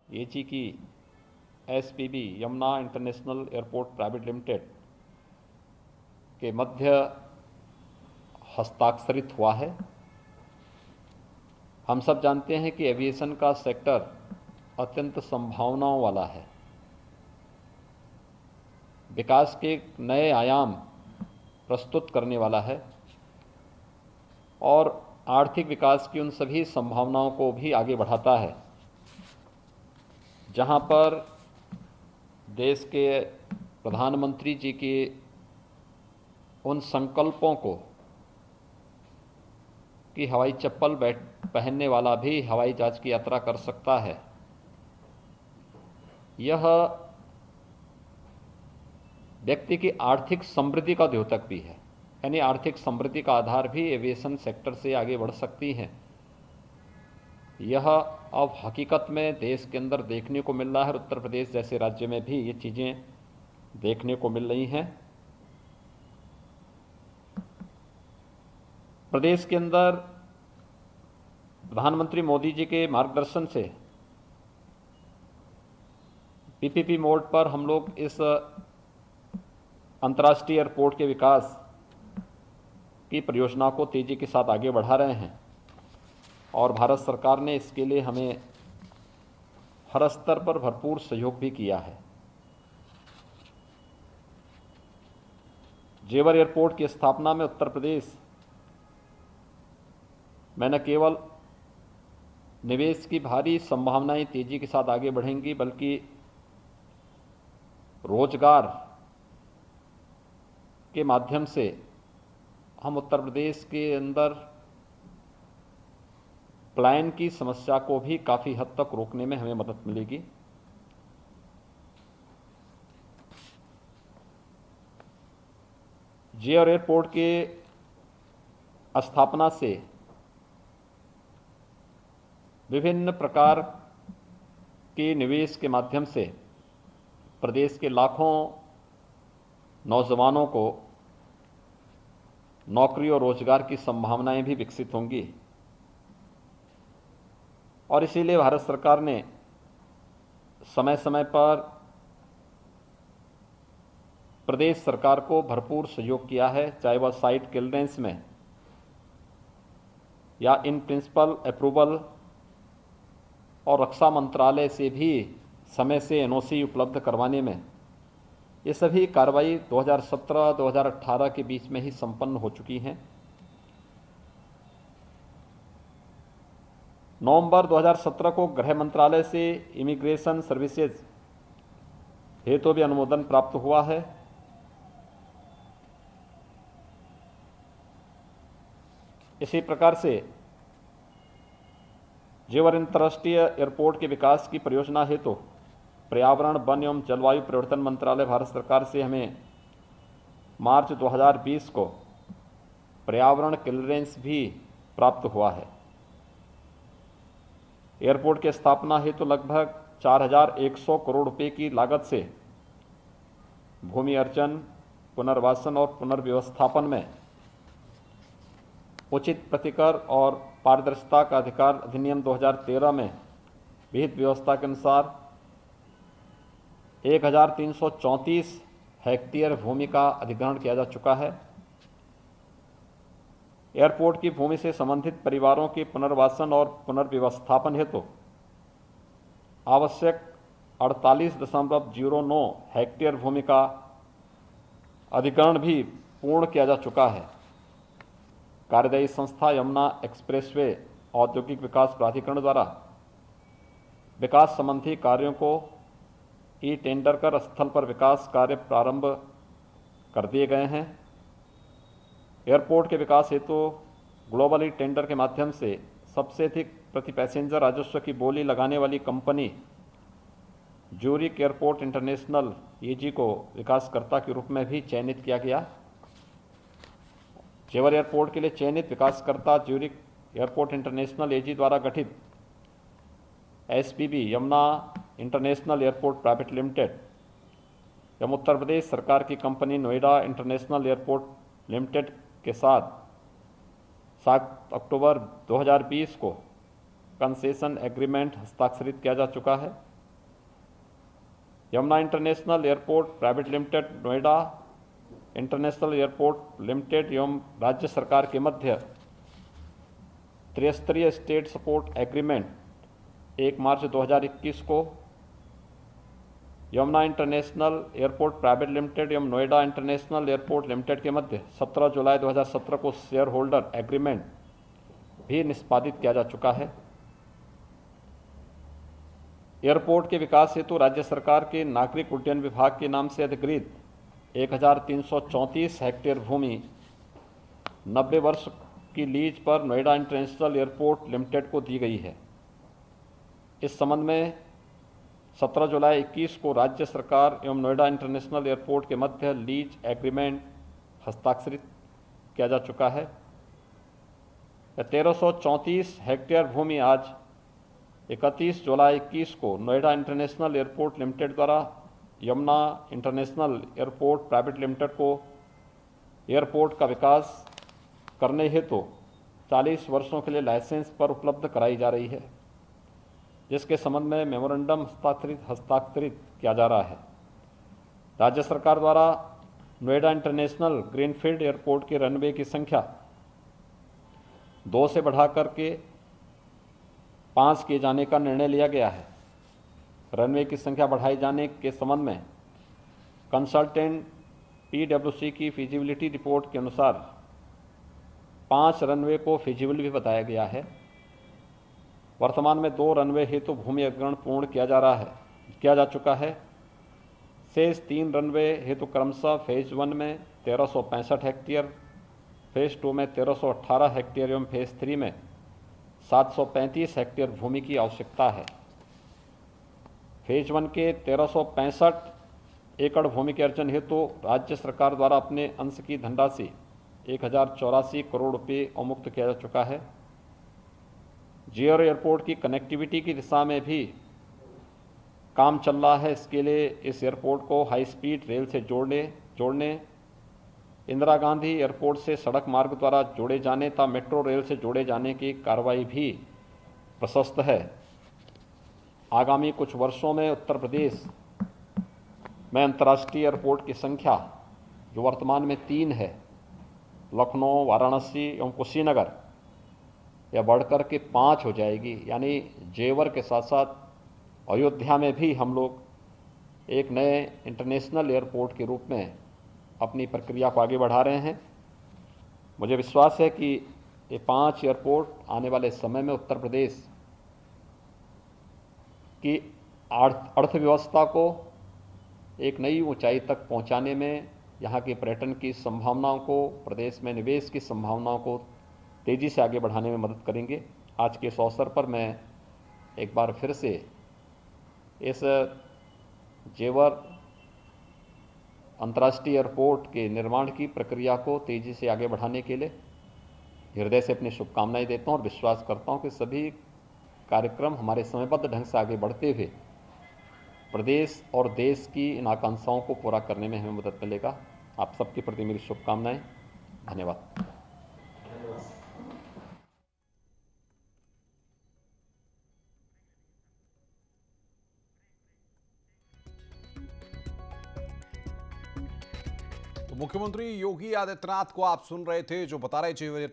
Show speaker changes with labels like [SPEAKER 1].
[SPEAKER 1] एजी की SPB Yamuna international airport private limited के मध्य हस्ताक्षरित हुआ है। हम सब जानते हैं कि एविएशन का सेक्टर अत्यंत संभावनाओं वाला है, विकास के नए आयाम प्रस्तुत करने वाला है और आर्थिक विकास की उन सभी संभावनाओं को भी आगे बढ़ाता है जहां पर देश के प्रधानमंत्री जी के उन संकल्पों को कि हवाई चप्पल पहनने वाला भी हवाई जहाज की यात्रा कर सकता है, यह व्यक्ति की आर्थिक समृद्धि का द्योतक भी है। यानी आर्थिक समृद्धि का आधार भी एविएशन सेक्टर से आगे बढ़ सकती है। यह अब हकीकत में देश के अंदर देखने को मिल रहा है। उत्तर प्रदेश जैसे राज्य में भी ये चीज़ें देखने को मिल रही हैं। प्रदेश के अंदर प्रधानमंत्री मोदी जी के मार्गदर्शन से पीपीपी मोड पर हम लोग इस अंतर्राष्ट्रीय एयरपोर्ट के विकास की परियोजना को तेजी के साथ आगे बढ़ा रहे हैं और भारत सरकार ने इसके लिए हमें हर स्तर पर भरपूर सहयोग भी किया है। जेवर एयरपोर्ट की स्थापना में उत्तर प्रदेश में न केवल निवेश की भारी संभावनाएं तेजी के साथ आगे बढ़ेंगी, बल्कि रोजगार के माध्यम से हम उत्तर प्रदेश के अंदर पलायन की समस्या को भी काफ़ी हद तक रोकने में हमें मदद मिलेगी। जेवर एयरपोर्ट के स्थापना से विभिन्न प्रकार के निवेश के माध्यम से प्रदेश के लाखों नौजवानों को नौकरी और रोजगार की संभावनाएं भी विकसित होंगी और इसीलिए भारत सरकार ने समय समय पर प्रदेश सरकार को भरपूर सहयोग किया है, चाहे वह साइट क्लियरेंस में या इन प्रिंसिपल अप्रूवल और रक्षा मंत्रालय से भी समय से एनओसी उपलब्ध करवाने में। ये सभी कार्रवाई 2017-2018 के बीच में ही संपन्न हो चुकी हैं। नवंबर 2017 को गृह मंत्रालय से इमिग्रेशन सर्विसेज हेतु भी अनुमोदन प्राप्त हुआ है। इसी प्रकार से जेवर अंतर्राष्ट्रीय एयरपोर्ट के विकास की परियोजना हेतु पर्यावरण, वन एवं जलवायु परिवर्तन मंत्रालय भारत सरकार से हमें मार्च 2020 को पर्यावरण क्लियरेंस भी प्राप्त हुआ है। एयरपोर्ट की स्थापना हेतु लगभग 4100 करोड़ रुपए की लागत से भूमि अर्जन, पुनर्वासन और पुनर्व्यवस्थापन में उचित प्रतिकर और पारदर्शिता का अधिकार अधिनियम 2013 में विहित व्यवस्था के अनुसार 1334 हेक्टेयर भूमि का अधिग्रहण किया जा चुका है। एयरपोर्ट की भूमि से संबंधित परिवारों के पुनर्वासन और पुनर्व्यवस्थापन हेतु आवश्यक 48.09 हेक्टेयर भूमि का अधिग्रहण भी पूर्ण किया जा चुका है। कार्यदायी संस्था यमुना एक्सप्रेसवे औद्योगिक विकास प्राधिकरण द्वारा विकास संबंधी कार्यों को ई टेंडर कर स्थल पर विकास कार्य प्रारंभ कर दिए गए हैं। एयरपोर्ट के विकास हेतु ग्लोबल ई टेंडर के माध्यम से सबसे अधिक प्रति पैसेंजर राजस्व की बोली लगाने वाली कंपनी ज्यूरिक एयरपोर्ट इंटरनेशनल एजी को विकासकर्ता के रूप में भी चयनित किया गया। जेवर एयरपोर्ट के लिए चयनित विकासकर्ता ज्यूरिक एयरपोर्ट इंटरनेशनल एजी द्वारा गठित SPB Yamuna international airport private limited एवं उत्तर प्रदेश सरकार की company Noida international airport limited के साथ 7 अक्टूबर 2020 को कंसेशन एग्रीमेंट हस्ताक्षरित किया जा चुका है। Yamuna international airport private limited Noida international airport limited एवं राज्य सरकार के मध्य त्रिस्तरीय स्टेट सपोर्ट एग्रीमेंट 1 मार्च 2021 को Yamuna international airport private limited एवं नोएडा इंटरनेशनल एयरपोर्ट लिमिटेड के मध्य 17 जुलाई 2017 को शेयर होल्डर एग्रीमेंट भी निष्पादित किया जा चुका है। एयरपोर्ट के विकास हेतु राज्य सरकार के नागरिक उड्डयन विभाग के नाम से अधिकृत 1334 हेक्टेयर भूमि 90 वर्ष की लीज पर नोएडा इंटरनेशनल एयरपोर्ट लिमिटेड को दी गई है। इस संबंध में 17 जुलाई 21 को राज्य सरकार एवं नोएडा इंटरनेशनल एयरपोर्ट के मध्य लीज एग्रीमेंट हस्ताक्षरित किया जा चुका है। 1334 हेक्टेयर भूमि आज 31 जुलाई 21 को नोएडा इंटरनेशनल एयरपोर्ट लिमिटेड द्वारा Yamuna international airport private limited को एयरपोर्ट का विकास करने हेतु 40 वर्षों के लिए लाइसेंस पर उपलब्ध कराई जा रही है, जिसके संबंध में मेमोरेंडम हस्ताक्षरित किया जा रहा है। राज्य सरकार द्वारा नोएडा इंटरनेशनल ग्रीनफील्ड एयरपोर्ट के रनवे की संख्या 2 से बढ़ाकर के 5 किए जाने का निर्णय लिया गया है। रनवे की संख्या बढ़ाए जाने के संबंध में कंसल्टेंट PwC की फिजिबिलिटी रिपोर्ट के अनुसार 5 रनवे को फिजिबल भी बताया गया है। वर्तमान में 2 रनवे हेतु भूमि अधिग्रहण पूर्ण किया जा चुका है। शेष 3 रनवे हेतु क्रमशः फेज 1 में 1365 हेक्टेयर, फेज 2 में 1318 हेक्टेयर एवं फेज 3 में 735 हेक्टेयर भूमि की आवश्यकता है। फेज 1 के 1365 एकड़ भूमि के अर्जन हेतु राज्य सरकार द्वारा अपने अंश की धनराशि 1084 करोड़ रुपये अवमुक्त किया जा चुका है। जियर एयरपोर्ट की कनेक्टिविटी की दिशा में भी काम चल रहा है। इसके लिए इस एयरपोर्ट को हाई स्पीड रेल से जोड़ने इंदिरा गांधी एयरपोर्ट से सड़क मार्ग द्वारा जोड़े जाने तथा मेट्रो रेल से जोड़े जाने की कार्रवाई भी प्रशस्त है। आगामी कुछ वर्षों में उत्तर प्रदेश में अंतर्राष्ट्रीय एयरपोर्ट की संख्या जो वर्तमान में 3 है, लखनऊ, वाराणसी एवं कुशीनगर, यह बढ़कर के 5 हो जाएगी। यानी जेवर के साथ साथ अयोध्या में भी हम लोग एक नए इंटरनेशनल एयरपोर्ट के रूप में अपनी प्रक्रिया को आगे बढ़ा रहे हैं। मुझे विश्वास है कि ये 5 एयरपोर्ट आने वाले समय में उत्तर प्रदेश की अर्थव्यवस्था को एक नई ऊंचाई तक पहुंचाने में, यहाँ के पर्यटन की संभावनाओं को, प्रदेश में निवेश की संभावनाओं को तेज़ी से आगे बढ़ाने में मदद करेंगे। आज के इस अवसर पर मैं एक बार फिर से इस जेवर अंतर्राष्ट्रीय एयरपोर्ट के निर्माण की प्रक्रिया को तेज़ी से आगे बढ़ाने के लिए हृदय से अपनी शुभकामनाएं देता हूं और विश्वास करता हूं कि सभी कार्यक्रम हमारे समयबद्ध ढंग से आगे बढ़ते हुए प्रदेश और देश की इन आकांक्षाओं को पूरा करने में हमें मदद मिलेगा। आप सबके प्रति मेरी शुभकामनाएं। धन्यवाद।
[SPEAKER 2] तो मुख्यमंत्री योगी आदित्यनाथ को आप सुन रहे थे, जो बता रहे थे